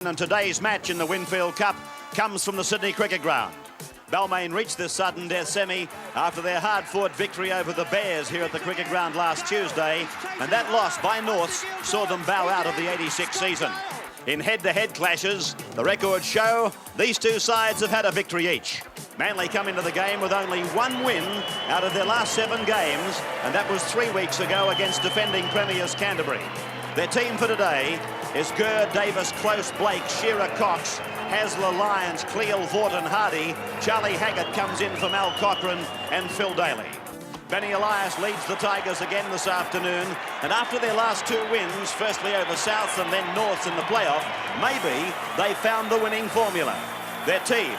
And today's match in the Winfield Cup comes from the Sydney Cricket Ground. Balmain reached this sudden death semi after their hard-fought victory over the Bears here at the Cricket Ground last Tuesday, and that loss by Norths saw them bow out of the '86 season. In head-to-head clashes, the records show these two sides have had a victory each. Manly come into the game with only one win out of their last 7 games, and that was 3 weeks ago against defending premiers Canterbury. Their team for today is Gurr, Davis, Close, Blake, Shearer, Cox, Hasler, Lyons, Cleal, Vorton, Hardy. Charlie Haggart comes in for Mal Cochrane and Phil Daly. Benny Elias leads the Tigers again this afternoon, and after their last 2 wins, firstly over South and then Norths in the playoff, maybe they found the winning formula. Their team: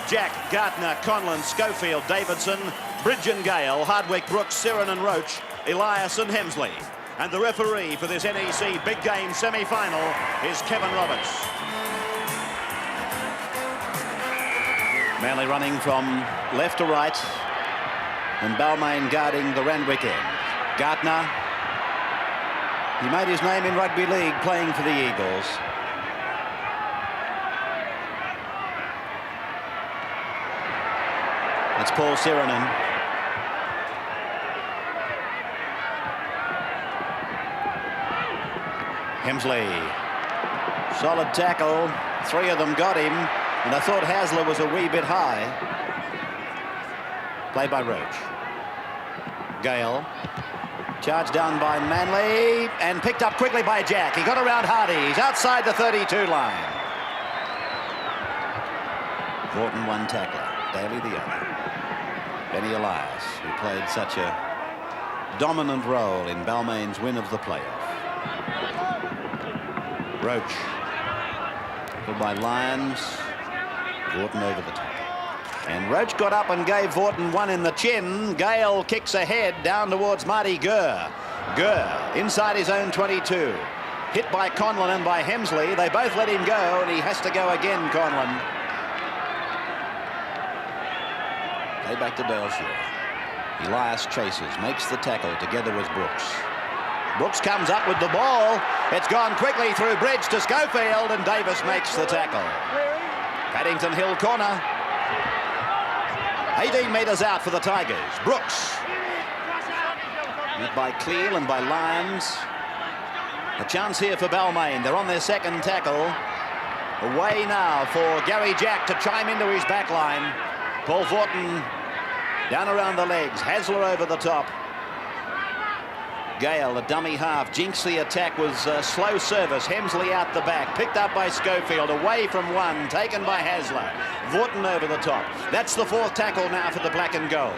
Jack, Gartner, Conlon, Schofield, Davidson, Bridge and Gale, Hardwick, Brooks, Siren and Roach, Elias and Hemsley. And the referee for this NEC big game semi-final is Kevin Roberts. Manly running from left to right, and Balmain guarding the Randwick end. Gartner, he made his name in rugby league playing for the Eagles. It's Paul Sirenen. Hemsley, solid tackle, 3 of them got him, and I thought Hasler was a wee bit high. Played by Roach. Gale, charged down by Manly, and picked up quickly by Jack. He got around Hardy, he's outside the 32 line. Vorton one tackler, Daly the other. Benny Elias, who played such a dominant role in Balmain's win of the playoff. Roach, pulled by Lyons, Vorton over the top. And Roach got up and gave Vorton one in the chin. Gale kicks ahead down towards Marty Gurr. Gurr inside his own 22. Hit by Conlon and by Hemsley. They both let him go, and he has to go again, Conlon. Play back to Daleshaw. Elias chases, makes the tackle together with Brooks. Brooks comes up with the ball. It's gone quickly through Bridge to Schofield, and Davis makes the tackle. Paddington Hill corner. 18 metres out for the Tigers. Brooks. Met by Cleal and by Lyons. A chance here for Balmain. They're on their second tackle. Away now for Gary Jack to chime into his back line. Paul Vorton down around the legs. Hasler over the top. Gale, a dummy half, jinks the attack was slow service. Hemsley out the back, picked up by Schofield, away from one, taken by Hasler. Vorton over the top. That's the 4th tackle now for the black and golds.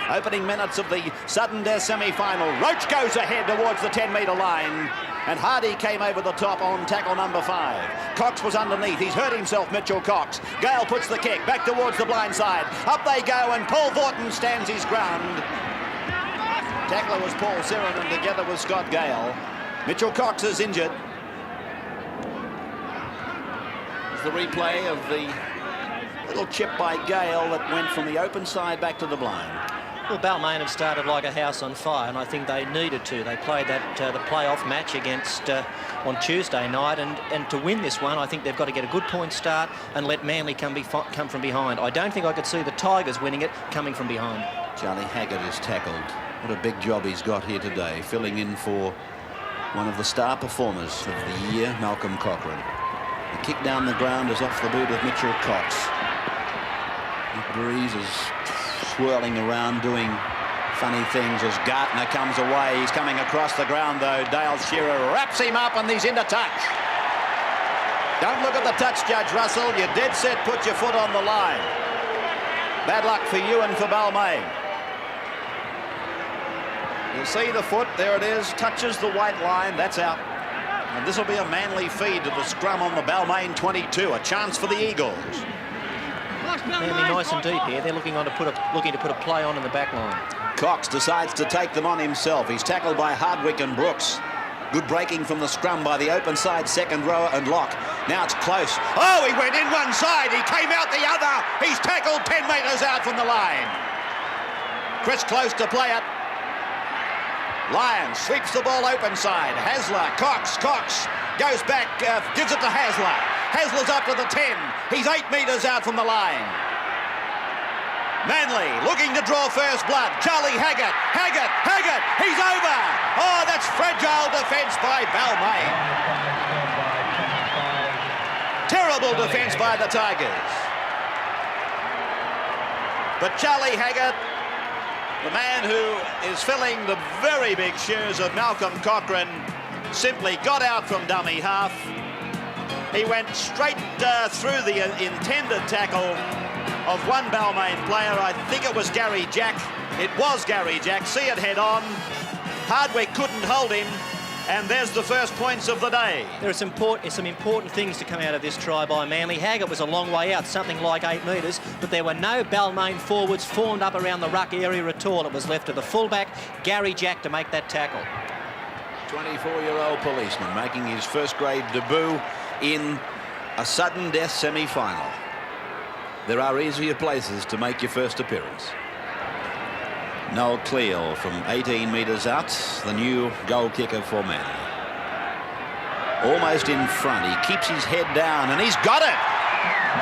Opening minutes of the sudden death semi-final. Roach goes ahead towards the 10-metre line, and Hardy came over the top on tackle number 5. Cox was underneath. He's hurt himself, Mitchell Cox. Gale puts the kick back towards the blind side. Up they go, and Paul Vorton stands his ground. Tackler was Paul Sirenen together with Scott Gale. Mitchell Cox is injured. It's the replay of the little chip by Gale that went from the open side back to the blind. Well, Balmain have started like a house on fire, and I think they needed to. They played that the playoff match against on Tuesday night, and to win this one, I think they've got to get a good point start and let Manly come from behind. I don't think I could see the Tigers winning it coming from behind. Charlie Haggart is tackled. What a big job he's got here today, filling in for one of the star performers of the year, Malcolm Cochrane. The kick down the ground is off the boot of Mitchell Cox. The breeze is swirling around, doing funny things as Gartner comes away. He's coming across the ground, though. Dale Shearer wraps him up, and he's into touch. Don't look at the touch, Judge Russell. You're dead set, put your foot on the line. Bad luck for you and for Balmain. You'll see the foot, there it is, touches the white line, that's out. And this will be a Manly feed to the scrum on the Balmain 22, a chance for the Eagles. Manly nice and deep here. They're looking to put a play on in the back line. Cox decides to take them on himself. He's tackled by Hardwick and Brooks. Good breaking from the scrum by the open side second rower and Locke. Now it's close. Oh, he went in one side, he came out the other. He's tackled 10 metres out from the line. Chris Close to play it. Lyons sweeps the ball open side. Hasler, Cox goes back, gives it to Hasler. Hasler's up to the 10. He's 8 metres out from the line. Manly looking to draw first blood. Charlie Haggart. He's over. Oh, that's fragile defence by Balmain. Terrible defence by the Tigers. But Charlie Haggart, the man who is filling the very big shoes of Malcolm Cochrane, simply got out from dummy half. He went straight through the intended tackle of one Balmain player. I think it was Gary Jack. It was Gary Jack. See it head on. Hardwick couldn't hold him. And there's the first points of the day. There are some important things to come out of this try by Manly. Haggart was a long way out, something like 8 metres, but there were no Balmain forwards formed up around the ruck area at all. It was left to the fullback, Gary Jack, to make that tackle. 24-year-old policeman making his first grade debut in a sudden death semi-final. There are easier places to make your first appearance. Noel Cleal from 18 metres out, the new goal kicker for Manly. Almost in front, he keeps his head down and he's got it!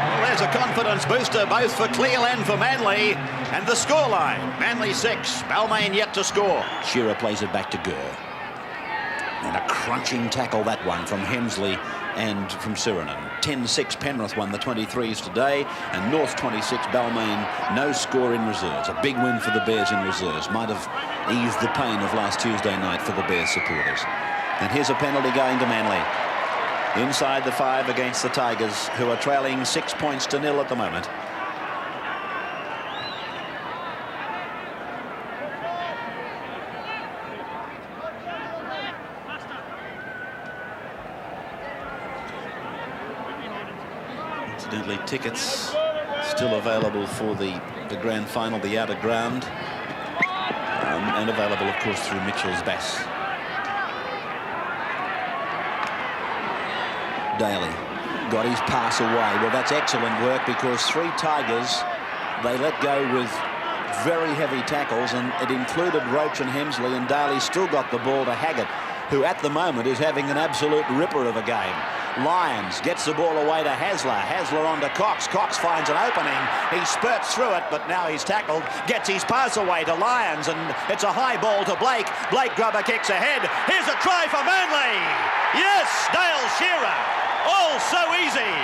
Well, there's a confidence booster both for Cleal and for Manly. And the scoreline, Manly 6, Balmain yet to score. Shearer plays it back to Gurr. And a crunching tackle, that one, from Hemsley and from Sirinen. 10-6 Penrith won the 23s today, and North 26, Balmain, no score in reserves. A big win for the Bears in reserves. Might have eased the pain of last Tuesday night for the Bears supporters. And here's a penalty going to Manly. Inside the 5 against the Tigers, who are trailing 6 points to 0 at the moment. Incidentally, tickets still available for the grand final, the outer ground, and available, of course, through Mitchell's Bass. Daly got his pass away. Well, that's excellent work, because 3 Tigers, they let go with very heavy tackles, and it included Roach and Hemsley, and Daly still got the ball to Haggart, who at the moment is having an absolute ripper of a game. Lyons gets the ball away to Hasler. Hasler on to Cox. Cox finds an opening. He spurts through it, but now he's tackled. Gets his pass away to Lyons, and it's a high ball to Blake. Blake grubber kicks ahead. Here's a try for Manly. Yes, Dale Shearer. All so easy.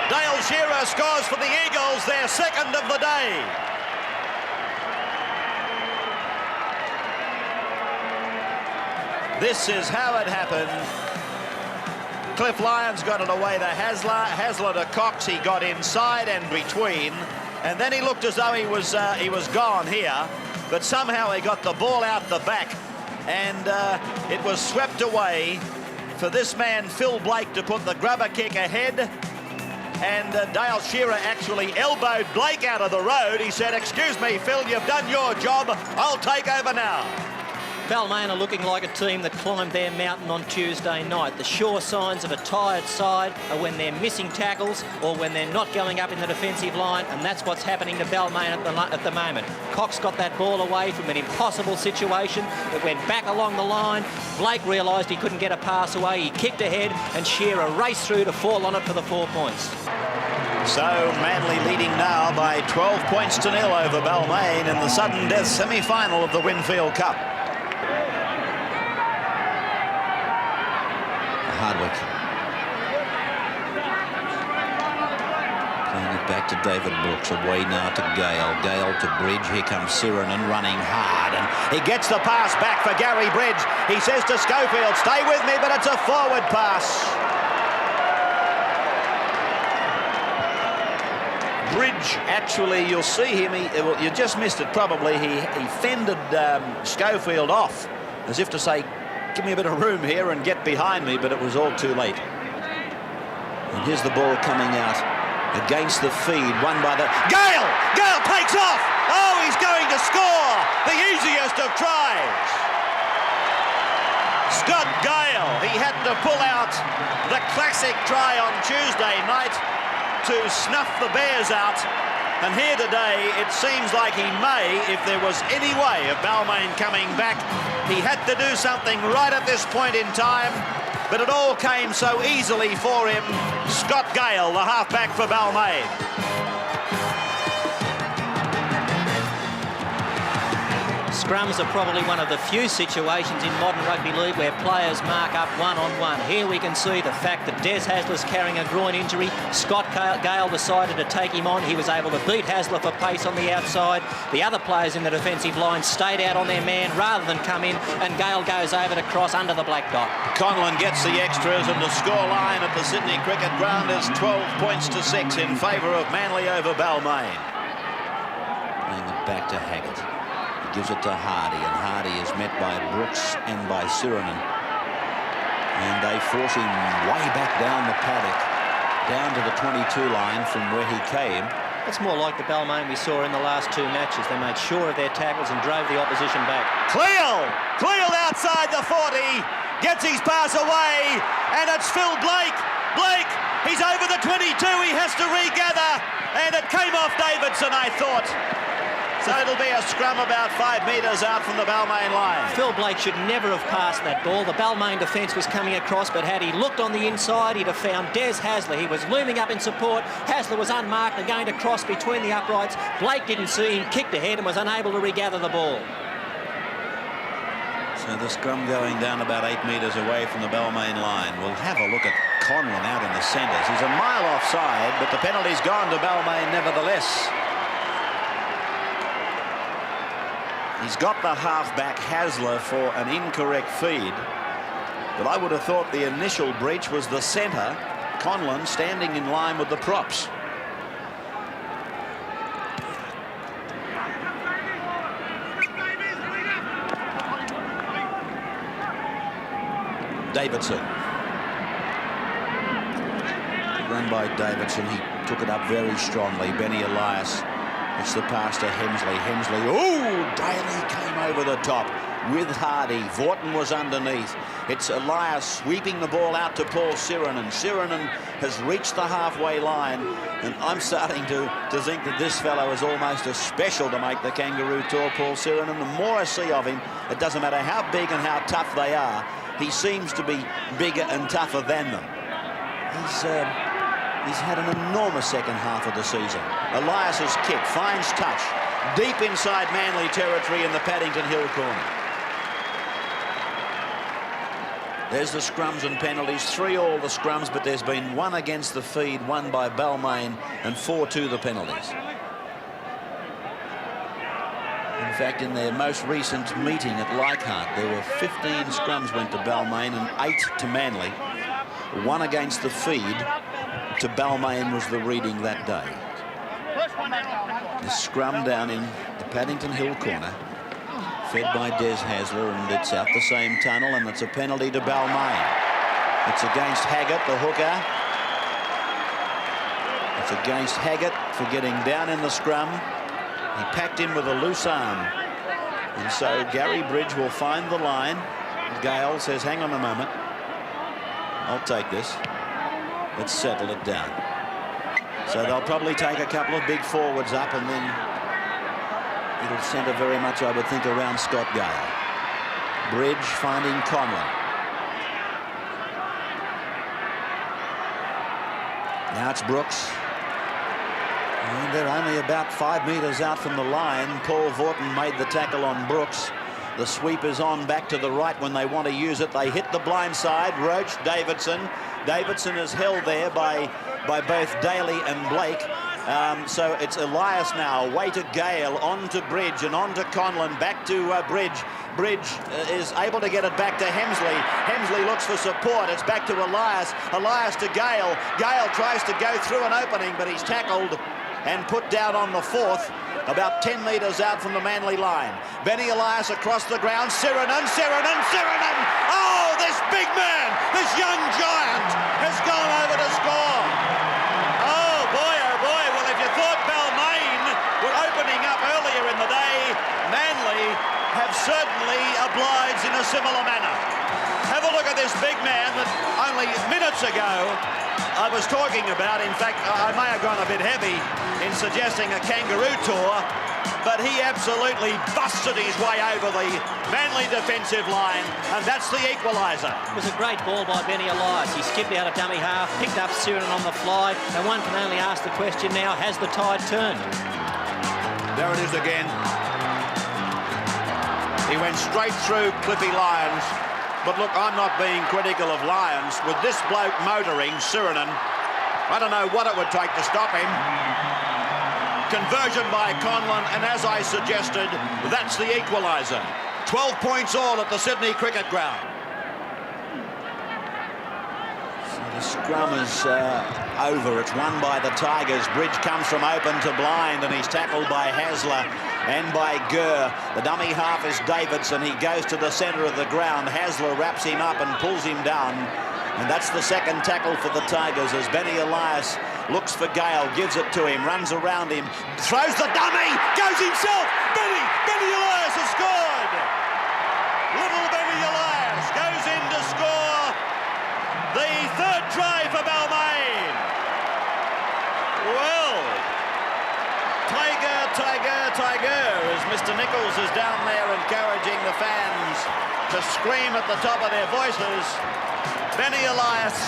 Dale Shearer scores for the Eagles, their second of the day. This is how it happened. Cliff Lyons got it away to Hasler. Hasler to Cox. He got inside and between, and then he looked as though he was gone here, but somehow he got the ball out the back, and it was swept away for this man Phil Blake to put the grubber kick ahead. And Dale Shearer actually elbowed Blake out of the road. He said, "Excuse me, Phil, you've done your job. I'll take over now." Balmain are looking like a team that climbed their mountain on Tuesday night. The sure signs of a tired side are when they're missing tackles or when they're not going up in the defensive line, and that's what's happening to Balmain at the moment. Cox got that ball away from an impossible situation. It went back along the line. Blake realised he couldn't get a pass away. He kicked ahead, and Shearer raced through to fall on it for the 4 points. So Manly leading now by 12 points to 0 over Balmain in the sudden death semi-final of the Winfield Cup. Hardwick. Playing it back to David Brooks. Away now to Gale. Gale to Bridge. Here comes Sirinen running hard, and he gets the pass back for Gary Bridge. He says to Schofield, "Stay with me," but it's a forward pass. Bridge, actually, you'll see him. You just missed it probably. He fended Schofield off, as if to say, "Give me a bit of room here and get behind me," but it was all too late. And here's the ball coming out against the feed, won by the... Gale! Gale takes off! Oh, he's going to score! The easiest of tries! Scott Gale, he had to pull out the classic try on Tuesday night to snuff the Bears out, And here today, it seems like he may, if there was any way of Balmain coming back, he had to do something right at this point in time, but it all came so easily for him. Scott Gale, the halfback for Balmain. Scrums are probably one of the few situations in modern rugby league where players mark up one-on-one. Here we can see the fact that Des Hasler's carrying a groin injury. Scott Gale decided to take him on. He was able to beat Hasler for pace on the outside. The other players in the defensive line stayed out on their man rather than come in, and Gale goes over to cross under the black dot. Conlon gets the extras, and the score line at the Sydney Cricket Ground is 12 points to 6 in favour of Manly over Balmain. Playing it back to Haggett. Gives it to Hardy, and Hardy is met by Brooks and by Sirinen. And they force him way back down the paddock, down to the 22 line from where he came. It's more like the Balmain we saw in the last two matches. They made sure of their tackles and drove the opposition back. Cleal outside the 40, gets his pass away, and it's Phil Blake. Blake, he's over the 22, he has to regather, and it came off Davidson, I thought. So it'll be a scrum about 5 metres out from the Balmain line. Phil Blake should never have passed that ball. The Balmain defence was coming across, but had he looked on the inside, he'd have found Des Hasler. He was looming up in support. Hasler was unmarked and going to cross between the uprights. Blake didn't see him, kicked ahead and was unable to regather the ball. So the scrum going down about 8 metres away from the Balmain line. We'll have a look at Conlon out in the centres. He's a mile offside, but the penalty's gone to Balmain nevertheless. He's got the halfback Hasler for an incorrect feed, but I would have thought the initial breach was the centre, Conlon, standing in line with the props. Davidson. Run by Davidson. He took it up very strongly. Benny Elias. It's the pass to Hemsley. Hemsley, oh, Daly came over the top with Hardy. Vaughton was underneath. It's Elias sweeping the ball out to Paul Sirinen. Sirinen has reached the halfway line, and I'm starting to think that this fellow is almost a special to make the kangaroo tour, Paul Sirinen. The more I see of him, it doesn't matter how big and how tough they are, he seems to be bigger and tougher than them. He's had an enormous second half of the season. Elias's kick finds touch deep inside Manly territory in the Paddington Hill corner. There's the scrums and penalties. 3-all the scrums, but there's been 1 against the feed, 1 by Balmain, and 4 to the penalties. In fact, in their most recent meeting at Leichhardt, there were 15 scrums went to Balmain and 8 to Manly. 1 against the feed to Balmain was the reading that day. The scrum down in the Paddington Hill corner, fed by Des Hasler, and it's out the same tunnel, and it's a penalty to Balmain. It's against Haggett, the hooker. It's against Haggett for getting down in the scrum. He packed him with a loose arm. And so Gary Bridge will find the line. Gale says, hang on a moment. I'll take this. Let's settle it down. So they'll probably take a couple of big forwards up, and then it'll centre very much, I would think, around Scott Gale. Bridge finding Conlon. Now it's Brooks. And they're only about 5 metres out from the line. Paul Vaughton made the tackle on Brooks. The sweep is on back to the right when they want to use it. They hit the blind side. Roach, Davidson. Davidson is held there by both Daly and Blake. So it's Elias now, away to Gale, on to Bridge and on to Conlon, back to Bridge. Bridge is able to get it back to Hemsley. Hemsley looks for support. It's back to Elias. Elias to Gale. Gale tries to go through an opening, but he's tackled and put down on the 4th, about 10 metres out from the Manly line. Benny Elias across the ground. Sirinen. Oh, this big man, this young giant has gone over to score. Oh boy. Well, if you thought Balmain were opening up earlier in the day, Manly have certainly obliged in a similar manner. Have a look at this big man that only minutes ago I was talking about, in fact, I may have gone a bit heavy in suggesting a kangaroo tour, but he absolutely busted his way over the Manly defensive line, and that's the equaliser. It was a great ball by Benny Elias. He skipped out of dummy half, picked up Siren on the fly, and one can only ask the question now, has the tide turned? There it is again. He went straight through Cliffy Lyons. But look, I'm not being critical of Lyons. With this bloke motoring, Sirinen, I don't know what it would take to stop him. Conversion by Conlon, and as I suggested, that's the equaliser. 12 points all at the Sydney Cricket Ground. So the scrum is over. It's won by the Tigers. Bridge comes from open to blind, and he's tackled by Hasler and by Gurr. The dummy half is Davidson. He goes to the centre of the ground. Hasler wraps him up and pulls him down. And that's the second tackle for the Tigers as Benny Elias looks for Gale, gives it to him, runs around him, throws the dummy, goes himself. Benny Elias has scored. Little Benny Elias goes in to score the third try for Balmain. Well, Tiger, as Mr. Nichols is down there encouraging the fans to scream at the top of their voices. Benny Elias,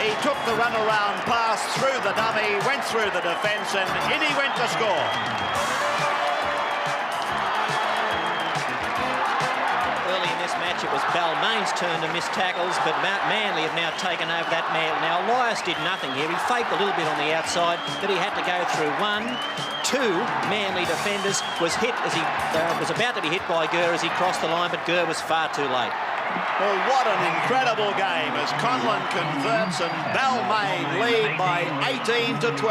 he took the runaround pass through the dummy, went through the defence, and in he went to score. Early in this match, it was Balmain's turn to miss tackles, but Manly have now taken over that man. Now, Elias did nothing here. He faked a little bit on the outside, but he had to go through 1, 2 Manly defenders, was hit as he was about to be hit by Gurr as he crossed the line, but Gurr was far too late. Well, what an incredible game as Conlon converts and Balmain lead by 18 to 12.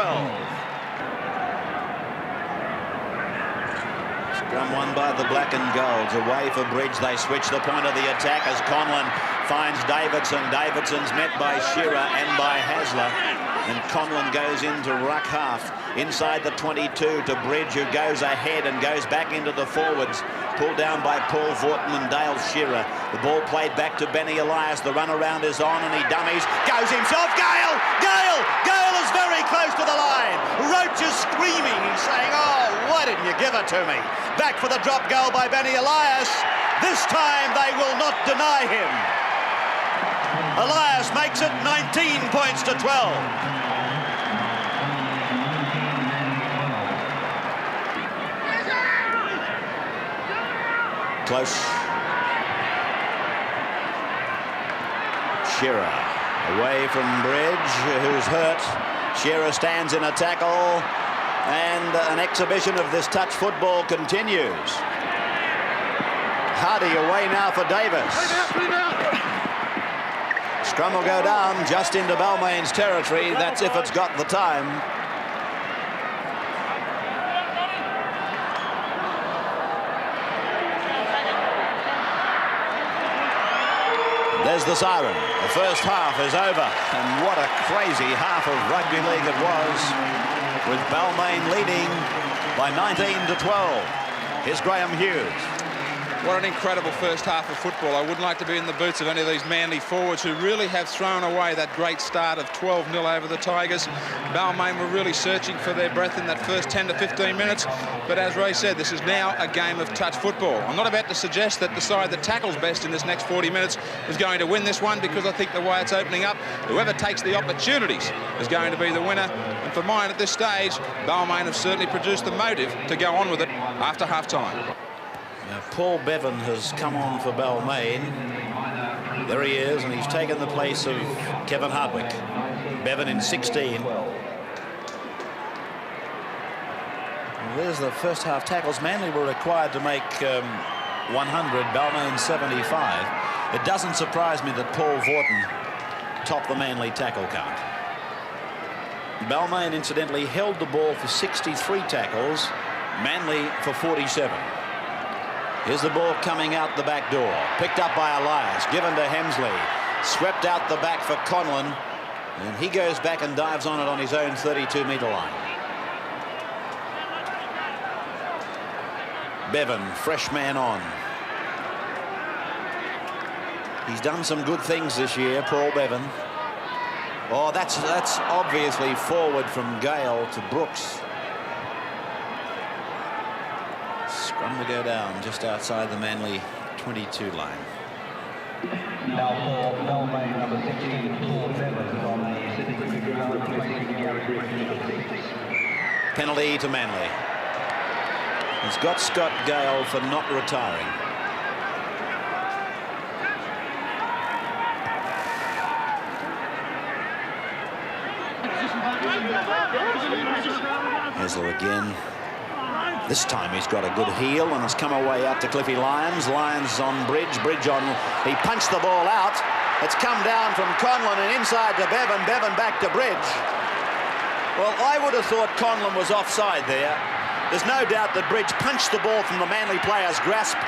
Scrum won by the black and golds. Away for Bridge. They switch the point of the attack as Conlon finds Davidson. Davidson's met by Shearer and by Hasler. And Conlon goes into ruck half inside the 22 to Bridge, who goes ahead and goes back into the forwards. Pulled down by Paul Vorton and Dale Shearer. The ball played back to Benny Elias. The run around is on and he dummies. Goes himself. Gale is very close to the line. Roach is screaming. He's saying, oh, why didn't you give it to me? Back for the drop goal by Benny Elias. This time they will not deny him. Elias makes it 19 points to 12. Close. Shearer away from Bridge, who's hurt. Shearer stands in a tackle, and an exhibition of this touch football continues. Hardy away now for Davis. Scrum will go down just into Balmain's territory. That's if it's got the time. There's the siren. The first half is over. And what a crazy half of rugby league it was, with Balmain leading by 19 to 12. Here's Graham Hughes. What an incredible first half of football. I wouldn't like to be in the boots of any of these Manly forwards who really have thrown away that great start of 12-0 over the Tigers. Balmain were really searching for their breath in that first 10 to 15 minutes. But as Ray said, this is now a game of touch football. I'm not about to suggest that the side that tackles best in this next 40 minutes is going to win this one, because I think the way it's opening up, whoever takes the opportunities is going to be the winner. And for mine at this stage, Balmain have certainly produced the motive to go on with it after half-time. Now, Paul Bevan has come on for Balmain. There he is, and he's taken the place of Kevin Hardwick. Bevan in 16. And there's the first half tackles. Manly were required to make 100, Balmain 75. It doesn't surprise me that Paul Vorton topped the Manly tackle count. Balmain, incidentally, held the ball for 63 tackles, Manly for 47. Here's the ball coming out the back door. Picked up by Elias. Given to Hemsley. Swept out the back for Conlon. And he goes back and dives on it on his own 32-metre line. Bevan, fresh man on. He's done some good things this year, Paul Bevan. Oh, that's obviously forward from Gale to Brooks. Scrum to go down just outside the Manly 22 line. Now for Balmain, number 16, Paul Evans on the Sydney Cricket Ground, replacing Gary Griffin. Penalty to Manly. It's got Scott Gale for not retiring. Hasler again. This time he's got a good heel and has come away out to Cliffy Lyons. Lyons on Bridge. Bridge on. He punched the ball out. It's come down from Conlon and inside to Bevan. Bevan back to Bridge. Well, I would have thought Conlon was offside there. There's no doubt that Bridge punched the ball from the Manly player's grasp.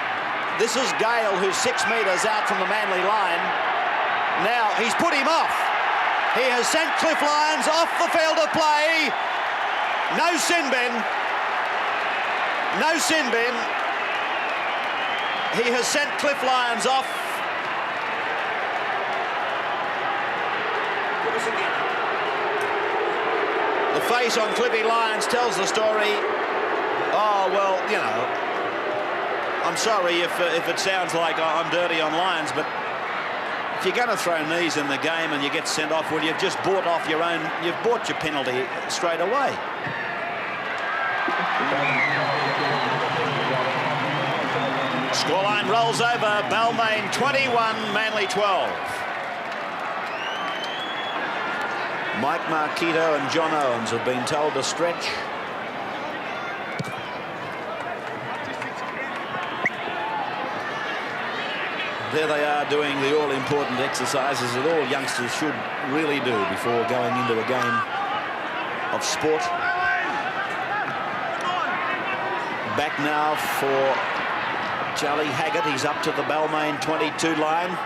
This is Gale, who's 6 metres out from the Manly line. Now he's put him off. He has sent Cliff Lyons off the field of play. No sin bin. No sin bin. He has sent Cliff Lyons off. The face on Cliffy Lyons tells the story. Oh, well, you know, I'm sorry if it sounds like I'm dirty on Lyons, but if you're going to throw knees in the game and you get sent off, well, you've just bought off your own, you've bought your penalty straight away. Scoreline rolls over. Balmain 21, Manly 12. Mike Marquito and John Owens have been told to stretch. There they are doing the all-important exercises that all youngsters should really do before going into a game of sport. Back now for Charlie Haggart. He's up to the Balmain 22 line.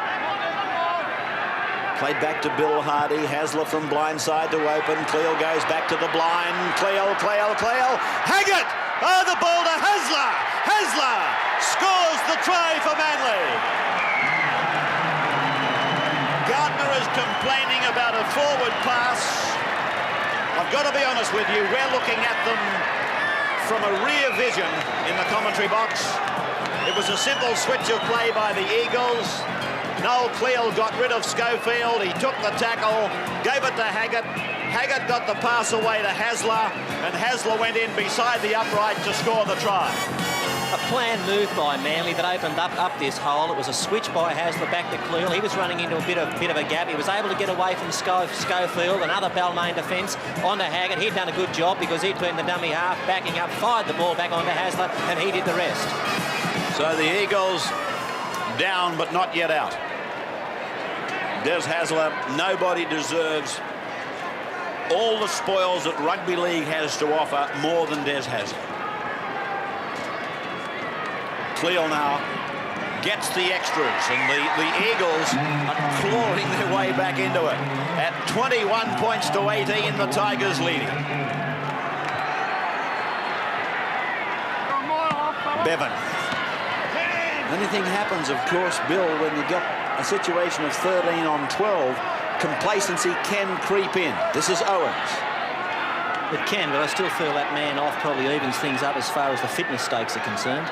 Played back to Bill Hardy. Hasler from blind side to open. Cleal goes back to the blind. Cleal. Haggart! Oh, the ball to Hasler. Hasler scores the try for Manly. Gardner is complaining about a forward pass. I've got to be honest with you, we're looking at them from a rear vision in the commentary box. It was a simple switch of play by the Eagles. Noel Cleal got rid of Schofield. He took the tackle, gave it to Haggart. Haggart got the pass away to Hasler, and Hasler went in beside the upright to score the try. A planned move by Manly that opened up this hole. It was a switch by Hasler back to Cleal. He was running into a bit of a gap. He was able to get away from Schofield. Another Balmain defence onto Haggart. He'd done a good job because he'd been the dummy half, backing up, fired the ball back onto Hasler, and he did the rest. So the Eagles down but not yet out. Des Hasler, nobody deserves all the spoils that rugby league has to offer more than Des Hasler. Cleal now gets the extras, and the Eagles are clawing their way back into it. At 21 points to 18, the Tigers leading. Bevan. Anything happens, of course, Bill, when you get a situation of 13 on 12, complacency can creep in. This is Owens. It can, but I still feel that man off probably evens things up as far as the fitness stakes are concerned.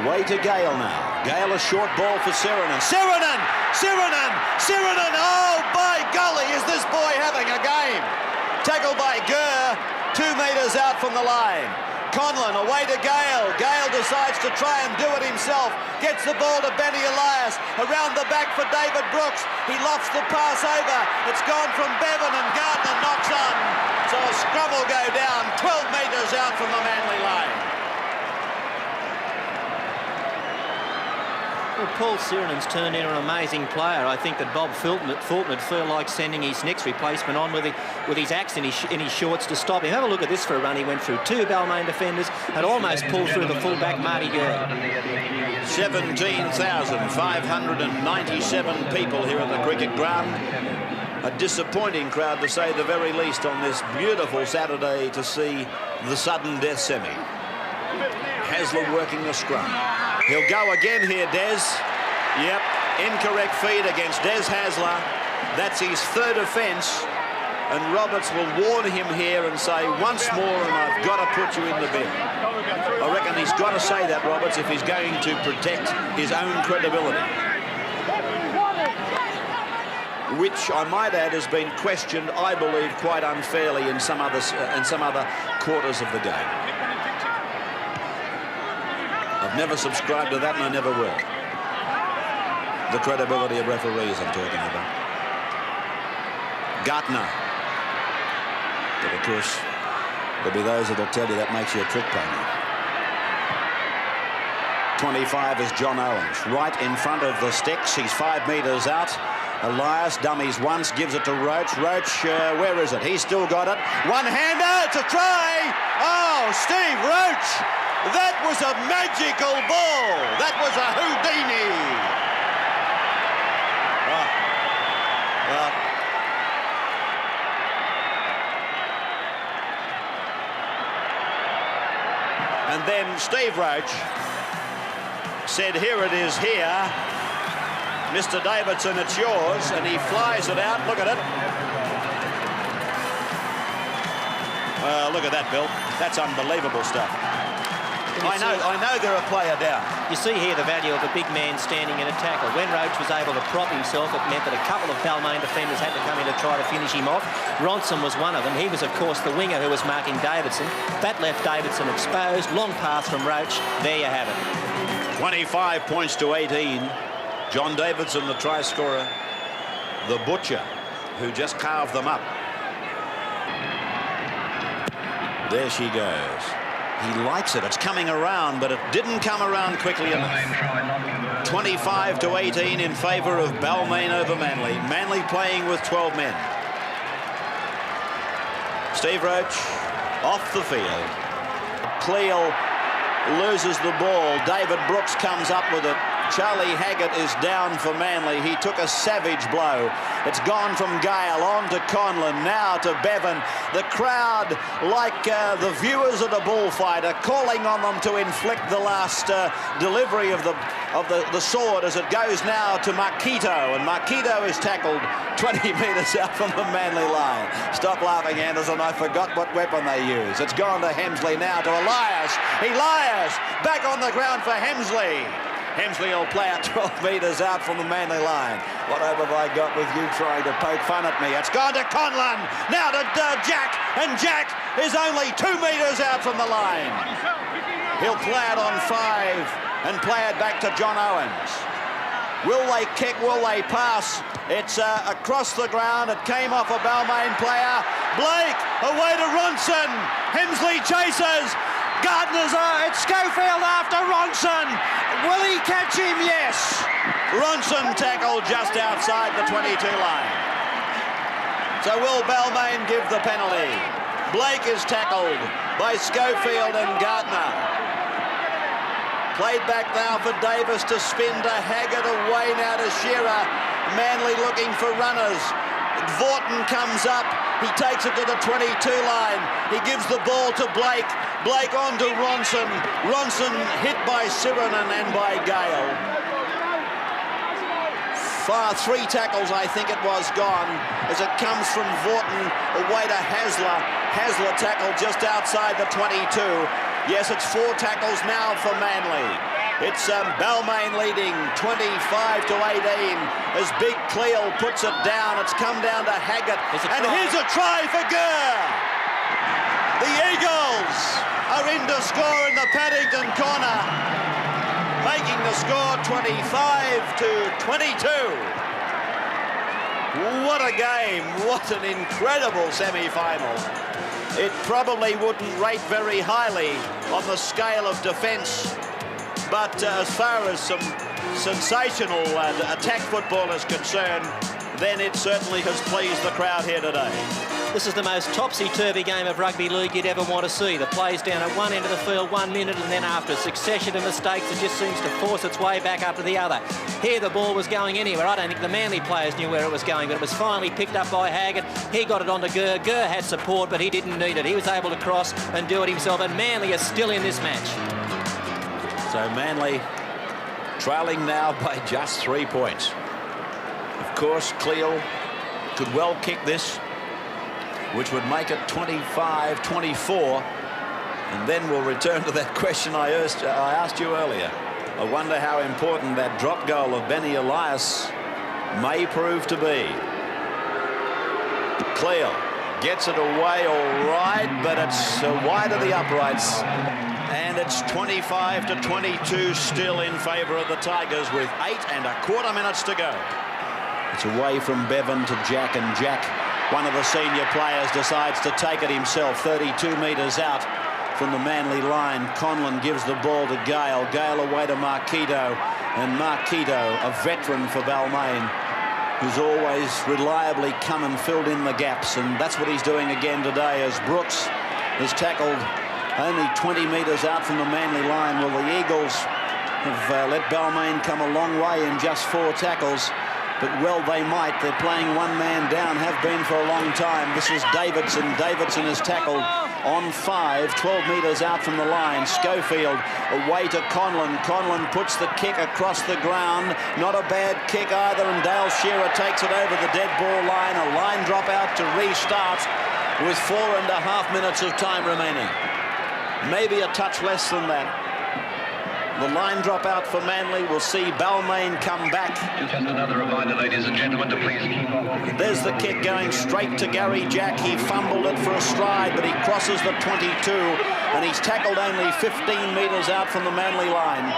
Away to Gale now. Gale, a short ball for Sirinen. Sirinen! Oh, by golly, is this boy having a game? Tackled by Gurr, 2 metres out from the line. Conlon away to Gale. Gale decides to try and do it himself. Gets the ball to Benny Elias. Around the back for David Brooks. He lofts the pass over. It's gone from Bevan, and Gardner knocks on. So a scrum will go down 12 metres out from the Manly line. Well, Paul Sirenen's turned into an amazing player. I think that Bob Fulton would feel like sending his next replacement on with his axe in his shorts to stop him. Have a look at this for a run. He went through 2 Balmain defenders and almost pulled through the fullback, Marty Gurr. 17,597 people here at the cricket ground. A disappointing crowd, to say the very least, on this beautiful Saturday to see the sudden death semi. Hasler working the scrum. He'll go again here, Des. Yep, incorrect feed against Des Hasler. That's his 3rd offence. and Roberts will warn him here and say, once more, and I've got to put you in the bin. I reckon he's got to say that, Roberts, if he's going to protect his own credibility, which I might add has been questioned, I believe, quite unfairly in some other quarters of the game. I've never subscribed to that, and I never will. The credibility of referees I'm talking about. Gartner. But of course, there'll be those that'll tell you that makes you a trick pony. 25 is John Owens, right in front of the sticks. He's 5 metres out. Elias dummies once, gives it to Roach. Roach, where is it? He's still got it. One-hander, it's a try! Oh, Steve Roach! That was a magical ball! That was a Houdini! Oh. Well. And then Steve Roach said, here it is here. Mr. Davidson, it's yours, and he flies it out. Look at it. Look at that, Bill. That's unbelievable stuff. I know they're a player down. You see here the value of a big man standing in a tackle. When Roach was able to prop himself, it meant that a couple of Balmain defenders had to come in to try to finish him off. Ronson was one of them. He was, of course, the winger who was marking Davidson. That left Davidson exposed. Long pass from Roach. There you have it. 25 points to 18. John Davidson, the try scorer, the butcher, who just carved them up. There she goes. He likes it. It's coming around, but it didn't come around quickly enough. 25 to 18 in favour of Balmain over Manly. Manly playing with 12 men. Steve Roach off the field. Cleal loses the ball. David Brooks comes up with it. Charlie Haggett is down for Manly. He took a savage blow. It's gone from Gale on to Conlon, now to Bevan. The crowd, like the viewers of the bullfight, are calling on them to inflict the last delivery of the sword as it goes now to Marquito. And Marquito is tackled 20 metres out from the Manly line. Stop laughing, Anderson. I forgot what weapon they use. It's gone to Hemsley now to Elias. Elias back on the ground for Hemsley. Hemsley will play it 12 metres out from the Manly line. What hope have I got with you trying to poke fun at me? It's gone to Conlon. Now to Jack. And Jack is only 2 metres out from the line. He'll play it on 5 and play it back to John Owens. Will they kick? Will they pass? It's across the ground. It came off a Balmain player. Blake away to Ronson. Hemsley chases. Gardner's it's Schofield after Ronson. Will he catch him? Yes. Ronson tackled just outside the 22 line. So will Balmain give the penalty? Blake is tackled by Schofield and Gardner. Played back now for Davis to spin to Haggett, away now to Shearer. Manly looking for runners. Vaughton comes up. He takes it to the 22 line. He gives the ball to Blake. Blake on to Ronson. Ronson hit by Sirenen and by Gale. 3 tackles, I think it was, gone as it comes from Vaughton away to Hasler. Hasler tackled just outside the 22. Yes, it's 4 tackles now for Manly. It's Balmain leading 25 to 18 as Big Cleal puts it down. It's come down to Haggett. And here's a try for Gurr. The Eagles are in to score in the Paddington corner, making the score 25 to 22. What a game. What an incredible semi-final. It probably wouldn't rate very highly on the scale of defence. But as far as some sensational attack football is concerned, then it certainly has pleased the crowd here today. This is the most topsy-turvy game of rugby league you'd ever want to see. The play's down at one end of the field 1 minute, and then after a succession of mistakes, it just seems to force its way back up to the other. Here the ball was going anywhere. I don't think the Manly players knew where it was going, but it was finally picked up by Haggett. He got it onto Gurr. Gurr had support, but he didn't need it. He was able to cross and do it himself, and Manly is still in this match. So Manly trailing now by just 3 points. Of course, Cleal could well kick this. which would make it 25-24. And then we'll return to that question I asked you earlier. I wonder how important that drop goal of Benny Elias may prove to be. Cleal gets it away all right, but it's wide of the uprights. And it's 25-22 still in favour of the Tigers with 8¼ minutes to go. It's away from Bevan to Jack, and Jack, one of the senior players, decides to take it himself 32 metres out from the Manly line. Conlon gives the ball to Gale. Gale away to Marquito, and Marquito, a veteran for Balmain, who's always reliably come and filled in the gaps, and that's what he's doing again today as Brooks is tackled only 20 metres out from the Manly line. Well, the Eagles have let Balmain come a long way in just 4 tackles, but well they might. They're playing one man down, have been for a long time. This is Davidson. Davidson is tackled on 5, 12 metres out from the line. Schofield away to Conlon. Conlon puts the kick across the ground. Not a bad kick either, and Dale Shearer takes it over the dead ball line. A line drop out to restart with 4½ minutes of time remaining. Maybe a touch less than that. The line drop out for Manly will see Balmain come back. Just another reminder, ladies and gentlemen, to please keep on. There's the kick going straight to Gary Jack. He fumbled it for a stride, but he crosses the 22, and he's tackled only 15 metres out from the Manly line.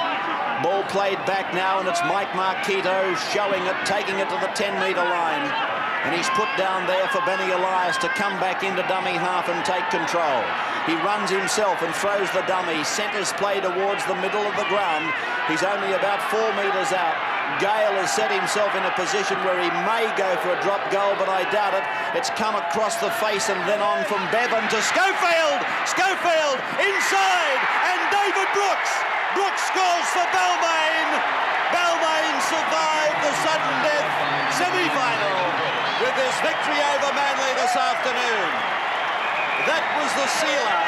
Ball played back now, and it's Mike Marquito showing it, taking it to the 10-metre line. And he's put down there for Benny Elias to come back into dummy half and take control. He runs himself and throws the dummy. Centres play towards the middle of the ground. He's only about 4 metres out. Gale has set himself in a position where he may go for a drop goal, but I doubt it. It's come across the face and then on from Bevan to Schofield. Schofield inside, and David Brooks. Brooks scores for Balmain. Balmain survived the sudden death semi-final with his victory over Manly this afternoon. That was the sealer.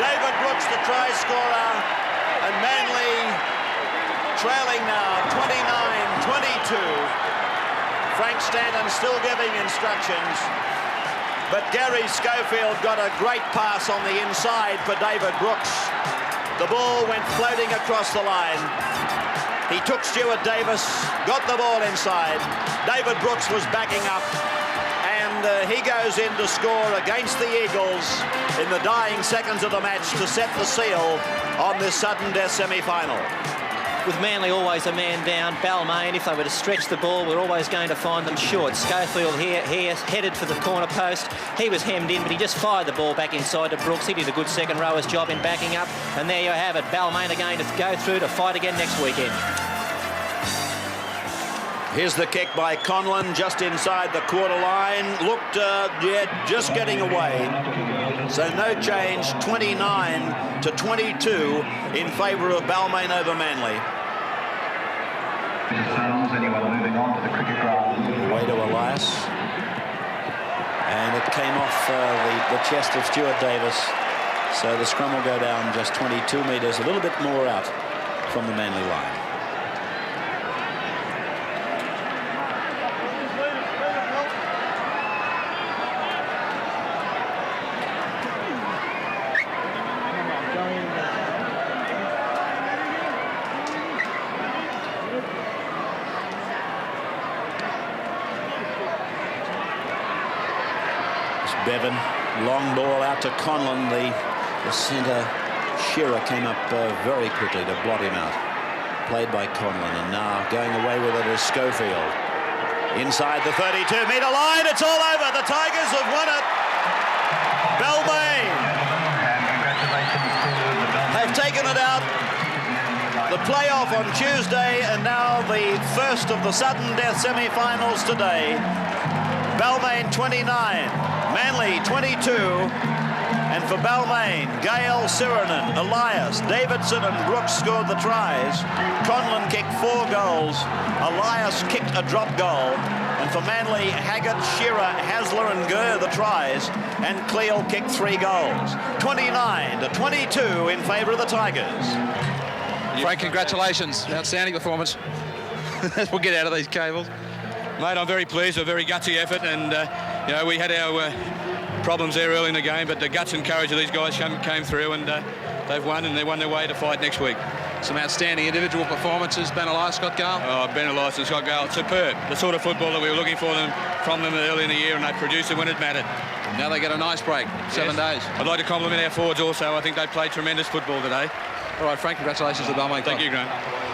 David Brooks, the try scorer, and Manly trailing now 29-22. Frank Stanton still giving instructions, but Gary Schofield got a great pass on the inside for David Brooks. The ball went floating across the line. He took Stuart Davis, got the ball inside. David Brooks was backing up, and he goes in to score against the Eagles in the dying seconds of the match to set the seal on this sudden death semi-final. With Manly always a man down, Balmain, if they were to stretch the ball, we're always going to find them short. Schofield here headed for the corner post. He was hemmed in, but he just fired the ball back inside to Brooks. He did a good second rower's job in backing up. And there you have it. Balmain again to go through to fight again next weekend. Here's the kick by Conlon just inside the quarter line. Looked, just getting away. So no change, 29-22 in favour of Balmain over Manly. Anyone moving on to the cricket ground. Away to Elias. And it came off the chest of Stuart Davis. So the scrum will go down just 22 metres, a little bit more out from the Manly line. Bevan, long ball out to Conlon. The centre Shearer came up very quickly to blot him out. Played by Conlon, and now going away with it is Schofield. Inside the 32-metre line, it's all over. The Tigers have won it. Balmain have taken it out. The playoff on Tuesday, and now the first of the sudden death semi-finals today. Balmain 29, Manly 22, and for Balmain, Gale, Sirenen, Elias, Davidson and Brooks scored the tries. Conlon kicked 4 goals. Elias kicked a drop goal. And for Manly, Haggart, Shearer, Hasler and Gurr the tries, and Cleal kicked 3 goals. 29-22 in favour of the Tigers. Frank, congratulations. Outstanding performance. We'll get out of these cables. Mate, I'm very pleased. A very gutsy effort, and we had our problems there early in the game, but the guts and courage of these guys came through, and they've won, and they won their way to fight next week. Some outstanding individual performances. Ben Elias, Scott Gale. Oh, Ben Elias and Scott Gale, superb. The sort of football that we were looking from them early in the year, and they produced it when it mattered. Now they get a nice break, 7 days. I'd like to compliment our forwards also. I think they played tremendous football today. All right, Frank, congratulations to the Balmain Club. Thank you, Grant.